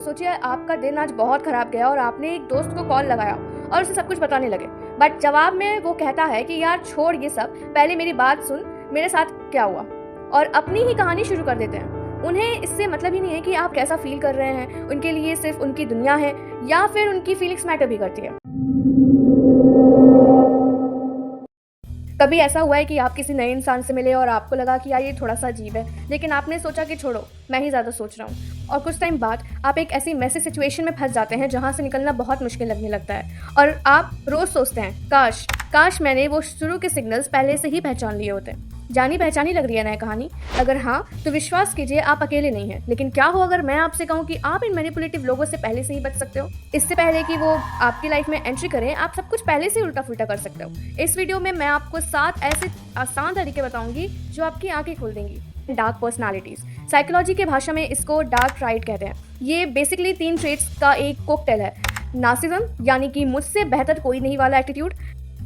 सोचिए आपका दिन आज बहुत खराब गया और आपने एक दोस्त को कॉल लगाया और उसे सब कुछ बताने लगे। बट जवाब में वो कहता है कि यार छोड़ ये सब, पहले मेरी बात सुन, मेरे साथ क्या हुआ, और अपनी ही कहानी शुरू कर देते हैं। उन्हें इससे मतलब ही नहीं है कि आप कैसा फील कर रहे हैं, उनके लिए सिर्फ उनकी दुनिया है या फिर उनकी फीलिंग्स मैटर भी करती है। कभी ऐसा हुआ है कि आप किसी नए इंसान से मिले और आपको लगा कि यार ये थोड़ा सा अजीब है, लेकिन आपने सोचा कि छोड़ो, मैं ही ज़्यादा सोच रहा हूँ, और कुछ टाइम बाद आप एक ऐसी मैसी सिचुएशन में फंस जाते हैं जहाँ से निकलना बहुत मुश्किल लगने लगता है और आप रोज़ सोचते हैं काश काश मैंने वो शुरू के सिग्नल्स पहले से ही पहचान लिए होते। जानी पहचानी लग रही है नई कहानी? अगर हाँ तो विश्वास कीजिए आप अकेले नहीं हैं। लेकिन क्या हो अगर मैं आपसे कहूँ कि आप इन मैनिपुलेटिव लोगों से पहले से ही बच सकते हो? इससे पहले कि वो आपकी लाइफ में एंट्री करें, आप सब कुछ पहले से उल्टा फुल्टा कर सकते हो। इस वीडियो में मैं आपको 7 ऐसे आसान तरीके बताऊंगी जो आपकी आंखें खोल देंगी। डार्क पर्सनालिटीज, साइकोलॉजी के भाषा में इसको डार्क ट्राइड कहते हैं। ये बेसिकली 3 ट्रेट्स का एक कॉकटेल है। नार्सिज्म यानी कि मुझसे बेहतर कोई नहीं वाला एटीट्यूड,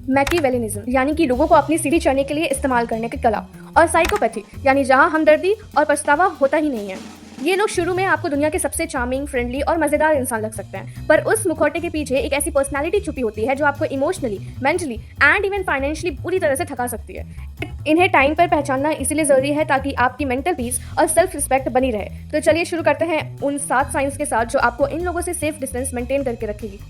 मैकिवेलिनिज्म यानी कि लोगों को अपनी सीढ़ी चढ़ने के लिए इस्तेमाल करने की कला, और साइकोपैथी यानी जहां हमदर्दी और पछतावा होता ही नहीं है। ये लोग शुरू में आपको दुनिया के सबसे चार्मिंग, फ्रेंडली और मजेदार इंसान लग सकते हैं, पर उस मुखौटे के पीछे एक ऐसी पर्सनालिटी छुपी होती है जो आपको emotionally, mentally and even financially पूरी तरह से थका सकती है। इन्हें टाइम पर पहचानना इसलिए जरूरी है ताकि आपकी मेंटल पीस और सेल्फ रिस्पेक्ट बनी रहे। तो चलिए शुरू करते हैं उन 7 साइंस के साथ जो आपको इन लोगों से सेफ डिस्टेंस मेंटेन करके रखेगी।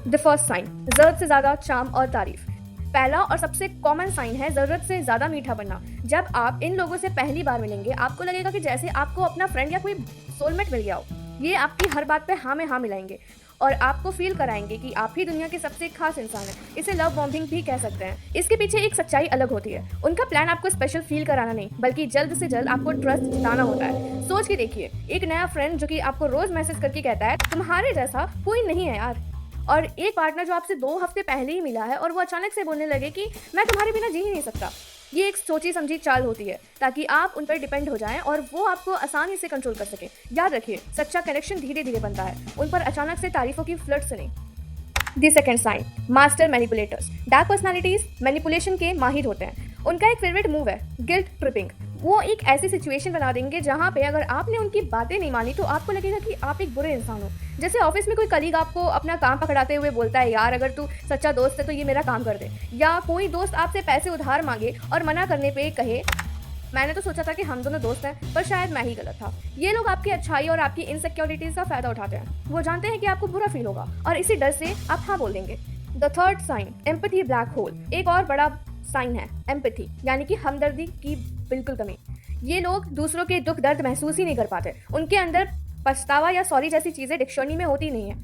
द फर्स्ट साइन, जरूरत से ज्यादा चार्म और तारीफ। पहला और सबसे कॉमन साइन है जरूरत से ज्यादा मीठा बनना। जब आप इन लोगों से पहली बार मिलेंगे, आपको लगेगा कि जैसे आपको अपना फ्रेंड या कोई सोलमेट मिल गया हो। ये आपकी हर बात पे हाँ में हाँ मिलाएंगे और आपको फील कराएंगे कि आप ही दुनिया के सबसे खास इंसान हैं। इसे लव बॉम्बिंग भी कह सकते हैं। इसके पीछे एक सच्चाई अलग होती है। उनका प्लान आपको स्पेशल फील कराना नहीं, बल्कि जल्द से जल्द आपको ट्रस्ट जिताना होता है। सोच के देखिए, एक नया फ्रेंड जो कि आपको रोज मैसेज करके कहता है तुम्हारे जैसा कोई नहीं है यार, और एक पार्टनर जो आपसे 2 हफ्ते पहले ही मिला है और वो अचानक से बोलने लगे कि मैं तुम्हारे बिना जी ही नहीं सकता। ये एक सोची समझी चाल होती है ताकि आप उन पर डिपेंड हो जाएं और वो आपको आसानी से कंट्रोल कर सके। याद रखिए, सच्चा कनेक्शन धीरे धीरे बनता है, उन पर अचानक से तारीफों की फ्लड से नहीं। The second sign, master manipulators. Dark personalities manipulation के माहिर होते हैं। उनका एक फेवरेट मूव है गिल्ट ट्रिपिंग। वो एक ऐसी सिचुएशन बना देंगे जहाँ पे अगर आपने उनकी बातें नहीं मानी तो आपको लगेगा कि आप एक बुरे इंसान हो। जैसे ऑफिस में कोई कलीग आपको अपना काम पकड़ाते हुए बोलता है यार अगर तू सच्चा दोस्त है तो ये मेरा काम कर दे, या कोई दोस्त आपसे पैसे उधार मांगे और मना करने पे कहे मैंने तो सोचा था कि हम दोनों दोस्त हैं पर शायद मैं ही गलत था। ये लोग आपकी अच्छाई और आपकी इनसिक्योरिटीज का फायदा उठाते हैं। वो जानते हैं कि आपको बुरा फील होगा और इसी डर से आप हाँ बोल देंगे। The third sign, empathy black hole. एक और बड़ा साइन है एम्पैथी यानी कि हमदर्दी की बिल्कुल कमी। ये लोग दूसरों के दुख दर्द महसूस ही नहीं कर पाते। उनके अंदर पछतावा या सॉरी जैसी चीज़ें डिक्शनरी में होती नहीं है।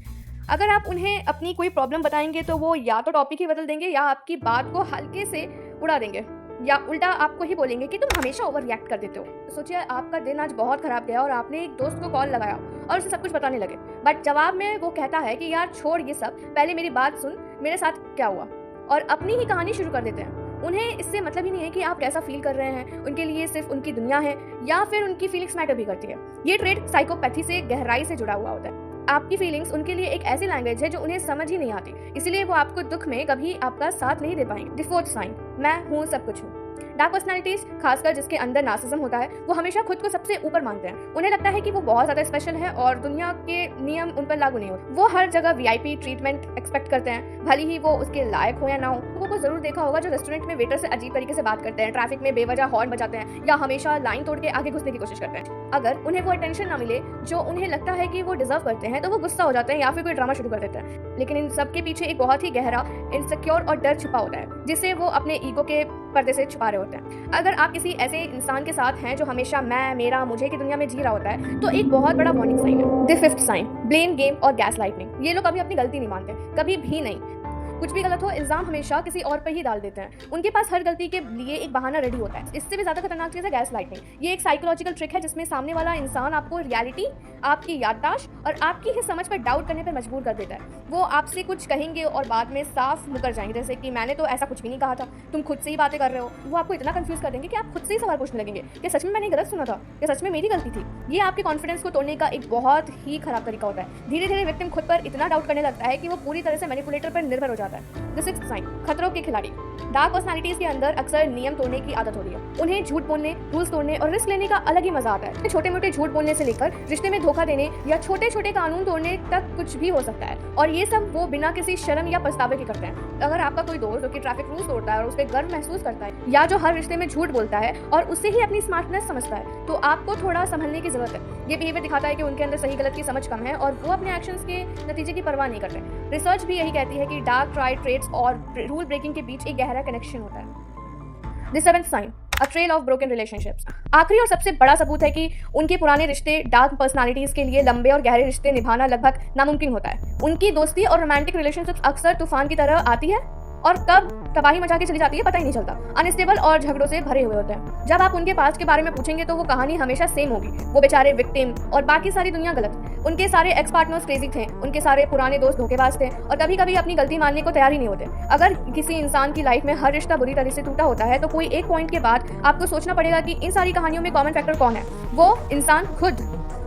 अगर आप उन्हें अपनी कोई प्रॉब्लम बताएंगे तो वो या तो टॉपिक ही बदल देंगे या आपकी बात को हल्के से उड़ा देंगे, या उल्टा आपको ही बोलेंगे कि तुम हमेशा ओवर रिएक्ट कर देते हो। सोचिए आपका दिन आज बहुत खराब गया और आपने एक दोस्त को कॉल लगाया और उसे सब कुछ बताने लगे। बट जवाब में वो कहता है कि यार छोड़ ये सब, पहले मेरी बात सुन, मेरे साथ क्या हुआ, और अपनी ही कहानी शुरू कर देते हैं। उन्हें इससे मतलब ही नहीं है कि आप कैसा फील कर रहे हैं, उनके लिए सिर्फ उनकी दुनिया है या फिर उनकी फीलिंग्स मैटर भी करती है। ये ट्रेड साइकोपैथी से गहराई से जुड़ा हुआ होता है। आपकी फीलिंग्स उनके लिए एक ऐसी लैंग्वेज है जो उन्हें समझ ही नहीं आती, इसलिए वो आपको दुख में कभी आपका साथ नहीं दे पाएंगे। द फोर्थ साइन, मैं हूँ सब कुछ हूँ। डार्क पर्सनालिटीज, खासकर जिसके अंदर नार्सिज्म होता है, वो हमेशा खुद को सबसे ऊपर मानते हैं। उन्हें लगता है कि वो बहुत ज्यादा स्पेशल है और दुनिया के नियम उन पर लागू नहीं होते। वो हर जगह वीआईपी ट्रीटमेंट एक्सपेक्ट करते हैं, भले ही वो उसके लायक हो या ना हो। लोगों को जरूर देखा होगा जो रेस्टोरेंट में वेटर से अजीब तरीके से बात करते हैं, ट्रैफिक में बेवजह हॉर्न बजाते हैं या हमेशा लाइन तोड़ के आगे घुसने की कोशिश करते हैं। अगर उन्हें वो अटेंशन ना मिले जो उन्हें लगता है कि वो डिजर्व करते हैं तो वो गुस्सा हो जाते हैं या फिर कोई ड्रामा शुरू कर देते हैं। लेकिन इन सब के पीछे एक बहुत ही गहरा इनसिक्योर और डर छुपा होता है जिसे वो अपने ईगो के पर्दे से छुपा रहे होते हैं। अगर आप किसी ऐसे इंसान के साथ हैं जो हमेशा मैं, मेरा, मुझे की दुनिया में जी रहा होता है तो एक बहुत बड़ा वार्निंग साइन है। The fifth sign, blame game और गैस लाइटनिंग। ये लोग कभी अपनी गलती नहीं मानते, कभी भी नहीं। कुछ भी गलत हो इल्जाम हमेशा किसी और पर ही डाल देते हैं। उनके पास हर गलती के लिए एक बहाना रेडी होता है। इससे भी ज्यादा खतरनाक चीज है गैस लाइटनिंग। ये एक साइकोलॉजिकल ट्रिक है जिसमें सामने वाला इंसान आपको रियलिटी, आपकी याददाश्त और आपकी ही समझ पर डाउट करने पर मजबूर कर देता है। वो आपसे कुछ कहेंगे और बाद में साफ मुकर जाएंगे, जैसे कि मैंने तो ऐसा कुछ भी नहीं कहा था, तुम खुद से ही बातें कर रहे हो। वो आपको इतना कंफ्यूज कर देंगे कि आप खुद से ही सवाल पूछने लगेंगे कि सच में मैंने गलत सुना था, या सच में मेरी गलती थी। ये आपके कॉन्फिडेंस को तोड़ने का एक बहुत ही खराब तरीका होता है। धीरे धीरे विक्टिम खुद पर इतना डाउट करने लगता है कि वो पूरी तरह से मैनिपुलेटर पर निर्भर हो जाता है। जाता है। द सिक्स्थ साइन, खतरों के खिलाड़ी। डार्क पर्सनालिटीज के अंदर अक्सर नियम तोड़ने की आदत होती है। उन्हें झूठ बोलने, रूल्स तोड़ने और रिस्क लेने का अलग ही मजा आता है। छोटे मोटे झूठ बोलने से लेकर रिश्ते में धोखा देने या छोटे छोटे कानून तोड़ने तक कुछ भी हो सकता है, और ये सब वो बिना किसी शर्म या पछतावे के करते हैं। अगर आपका कोई दोस्त जो कि ट्रैफिक रूल्स तोड़ता है और उस पर गर्व महसूस करता है, या जो हर रिश्ते में झूठ बोलता है और उससे ही अपनी स्मार्टनेस समझता है, तो आपको थोड़ा संभलने की जरूरत है। ये बिहेवियर दिखाता है कि उनके अंदर सही गलत की समझ कम है और वो अपने एक्शंस के नतीजे की परवाह नहीं करते। रिसर्च भी यही कहती है कि डार्क ट्राई ट्रेट्स और रूल ब्रेकिंग के बीच एक गहरा कनेक्शन होता है। The seventh sign, a trail of broken relationships. आखिरी और सबसे बड़ा सबूत है कि उनके पुराने रिश्ते डार्क पर्सनालिटीज के लिए लंबे और गहरे रिश्ते निभाना लगभग नामुमकिन होता है। उनकी दोस्ती और रोमांटिक रिलेशनशिप्स अक्सर तूफान की तरह आती है और कब तबाही मचा के चली जाती है पता ही नहीं चलता। अनस्टेबल और झगड़ों से भरे हुए होते हैं। जब आप उनके पास्ट के बारे में पूछेंगे तो वो कहानी हमेशा सेम होगी। वो बेचारे विक्टिम और बाकी सारी दुनिया गलत। उनके सारे एक्स पार्टनर्स क्रेजी थे, उनके सारे पुराने दोस्त धोखेबाज थे और कभी कभी अपनी गलती मानने को तैयार ही नहीं होते। अगर किसी इंसान की लाइफ में हर रिश्ता बुरी तरह से टूटा होता है तो कोई एक पॉइंट के बाद आपको सोचना पड़ेगा कि इन सारी कहानियों में कॉमन फैक्टर कौन है। वो इंसान खुद।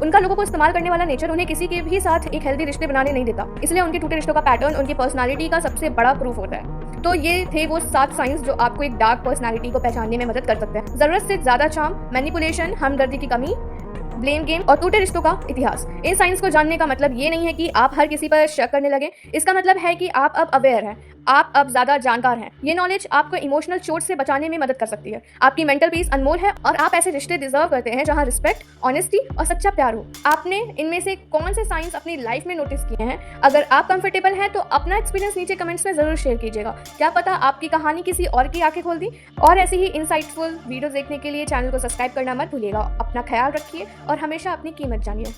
उनका लोगों को इस्तेमाल करने वाला नेचर उन्हें किसी के भी साथ एक हेल्दी रिश्ते बनाने नहीं देता। इसलिए उनके टूटे रिश्तों का पैटर्न उनकी पर्सनालिटी का सबसे बड़ा प्रूफ होता है। तो ये थे वो 7 साइंस जो आपको एक डार्क पर्सनालिटी को पहचानने में मदद कर सकते हैं। जरूरत से ज्यादा चार्म, मैनिपुलेशन, हमदर्दी की कमी, ब्लेम गेम और टूटे रिश्तों का इतिहास। इन साइंस को जानने का मतलब ये नहीं है कि आप हर किसी पर शक करने लगे। इसका मतलब है कि आप अब अवेयर हैं, आप अब ज्यादा जानकार हैं। ये नॉलेज आपको इमोशनल चोट से बचाने में मदद कर सकती है। आपकी मेंटल पीस अनमोल है और आप ऐसे रिश्ते डिजर्व करते हैं जहां रिस्पेक्ट, ऑनेस्टी और सच्चा प्यार हो। आपने इनमें से कौन से साइंस अपनी लाइफ में नोटिस किए हैं? अगर आप कंफर्टेबल हैं तो अपना एक्सपीरियंस नीचे कमेंट्स में जरूर शेयर कीजिएगा। क्या पता आपकी कहानी किसी और की आंखें खोल दी। और ऐसी ही इंसाइटफुल वीडियोस देखने के लिए चैनल को सब्सक्राइब करना मत भूलिएगा। अपना ख्याल रखिए और हमेशा अपनी कीमत जानिए।